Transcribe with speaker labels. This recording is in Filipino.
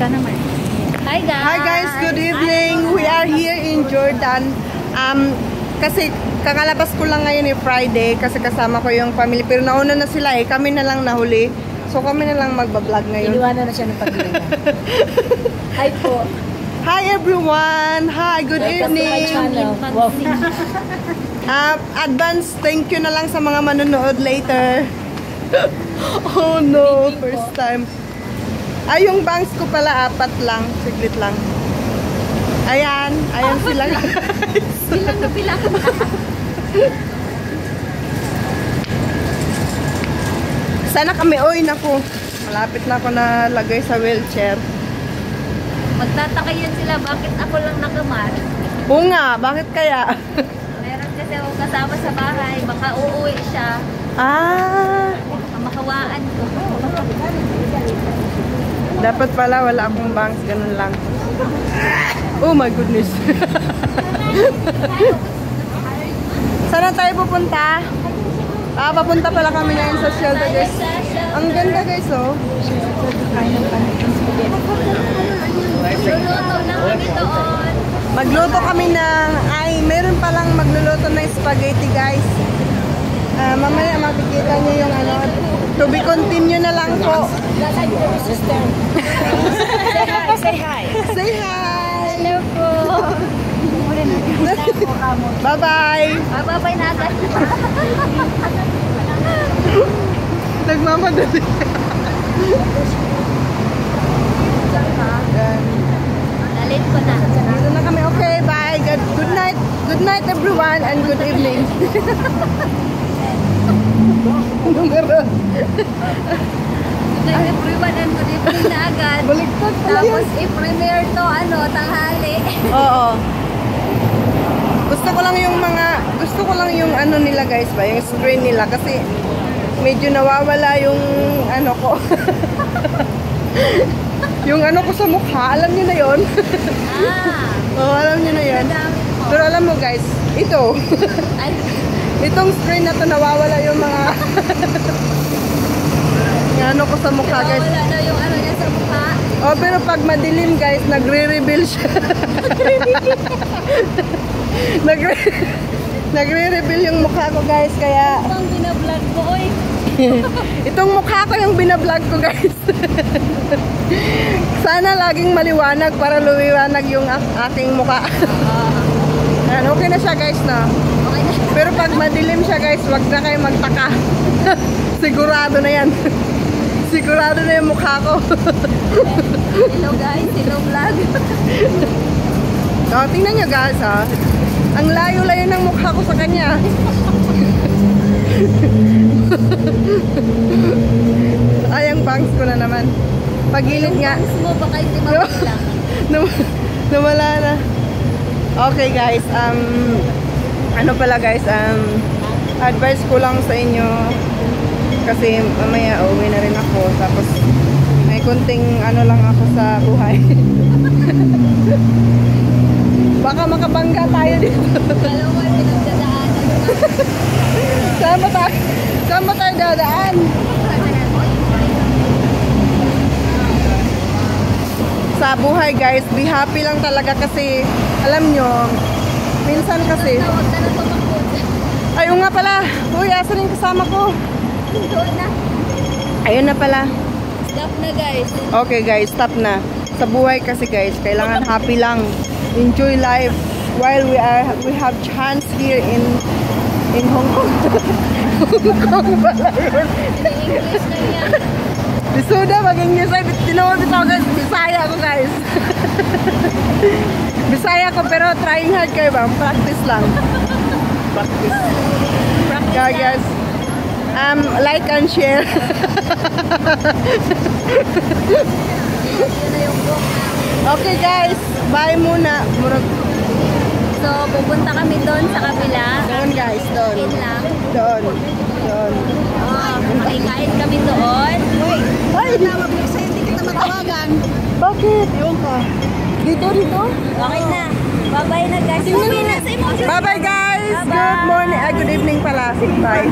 Speaker 1: ka naman. Hi guys!
Speaker 2: Hi guys, good evening. We are here in Jordan. Kasi kakalabas ko lang ngayon Friday kasi kasama ko yung family. Pero nauna na sila kami na lang nahuli. So kami na lang magbablog ngayon.
Speaker 1: Iniwanan na siya ng paglinga. Hi po.
Speaker 2: Hi everyone! Hi, good evening!
Speaker 1: Wow.
Speaker 2: Advance thank you na lang sa mga manonood later. Oh no, first time. Ay, yung bangs ko pala 4 lang. Siglit lang. Ayan. Ayan sila guys.
Speaker 1: Bilang na bilang.
Speaker 2: Sana kami, oy, naku. Malapit na ako na lagay sa wheelchair.
Speaker 1: Magtataka yun sila, bakit ako lang nakamar?
Speaker 2: Oo nga, bakit kaya?
Speaker 1: Meron kasi ako kasama sa bahay, baka uuwi siya.
Speaker 2: Ah.
Speaker 1: Makawaan ko.
Speaker 2: Dapat pala wala akong bangs, ganun lang. Oh my goodness. Saan tayo pupunta? Papunta pala kami ngayon sa shelter guys. Ang ganda guys oh.
Speaker 1: Luluto na kami doon.
Speaker 2: Magluto kami ng, meron palang magluluto ng spaghetti guys. Mamaya makikita nyo yung ano. To be continue na lang po.
Speaker 1: Say hi.
Speaker 2: Say hi.
Speaker 1: Hello po.
Speaker 2: Bye-bye.
Speaker 1: Bye-bye na agad.
Speaker 2: Nagmamadali.
Speaker 1: Nalit ko na.
Speaker 2: Dito na kami. Okay, bye. Good night. Good night everyone and good evening.
Speaker 1: Good night everyone and good evening na agad.
Speaker 2: Baliktad pala yun.
Speaker 1: Tapos i-premiere to tanghali.
Speaker 2: Oo. Gusto ko lang yung ano nila guys ba, yung screen nila kasi medyo nawawala yung ano ko. Yung ano ko sa mukha, alam niyo na yon. Oo, alam niyo na yan. Pero alam mo guys, ito. Itong screen na to nawawala yung mga yung ano ko sa mukha guys.
Speaker 1: Nawawala na yung ano niya sa mukha.
Speaker 2: Oh, pero pag madilim guys, nagre-reveal siya. Nagre-reveal yung mukha ko guys, kaya
Speaker 1: Ang binablog ko, oy.
Speaker 2: itong mukha ko yung binablog ko guys. Sana laging maliwanag para lumiwanag yung aking mukha. Ayan, okay na siya guys na.
Speaker 1: Okay na.
Speaker 2: Pero pag madilim siya guys, wag na kayo magtaka. Sigurado na yan. Sigurado na yung mukha ko.
Speaker 1: Hello guys, hello vlog.
Speaker 2: Oh, tingnan nyo guys ha. Ang layo-layo ng mukha ko sa kanya. Ay, ang bangs ko na naman. Pagilid nga.
Speaker 1: Gusto mo baka hindi mabigla.
Speaker 2: Nawala na. Okay guys, ano pala guys, advice ko lang sa inyo kasi mamaya uwi na rin ako, tapos may kunting ano lang ako sa buhay. Baka makabangga tayo dito.
Speaker 1: Alam mo, pinagdadaanan mo.
Speaker 2: Saan ba tayo dadaan? Sa buhay guys, be happy lang talaga kasi alam nyo, minsan kasi
Speaker 1: Huwag ka na tumakot.
Speaker 2: ayun nga pala, uy, asa rin kasama ko.
Speaker 1: Doon na.
Speaker 2: Ayun na pala.
Speaker 1: Stop na guys.
Speaker 2: Okay guys, stop na. Sa buhay kasi guys, kailangan happy lang. Enjoy life while we have chance here in Hong Kong. Hong Kong pala yun.
Speaker 1: English na yan.
Speaker 2: Bisuda, mag-English ay tinawag ito guys. Bisaya ako guys. Bisaya ko pero trying hard kayo ba? Practice lang. Practice. Yeah, guys. Like and share.
Speaker 1: Yun na yung book namin.
Speaker 2: Okay guys, bye muna.
Speaker 1: So, pupunta kami doon sa kabila.
Speaker 2: Doon guys, doon.
Speaker 1: Kain lang.
Speaker 2: Doon.
Speaker 1: Makikain kami doon.
Speaker 2: Ay, tawag mo sa'yo, hindi kita matawagan. Bakit? Ewan ka. Dito?
Speaker 1: Okay na. Bye-bye na guys. Bye-bye na sa emotion.
Speaker 2: Bye-bye guys.
Speaker 1: Bye-bye.
Speaker 2: Good morning. Good evening pala. Bye.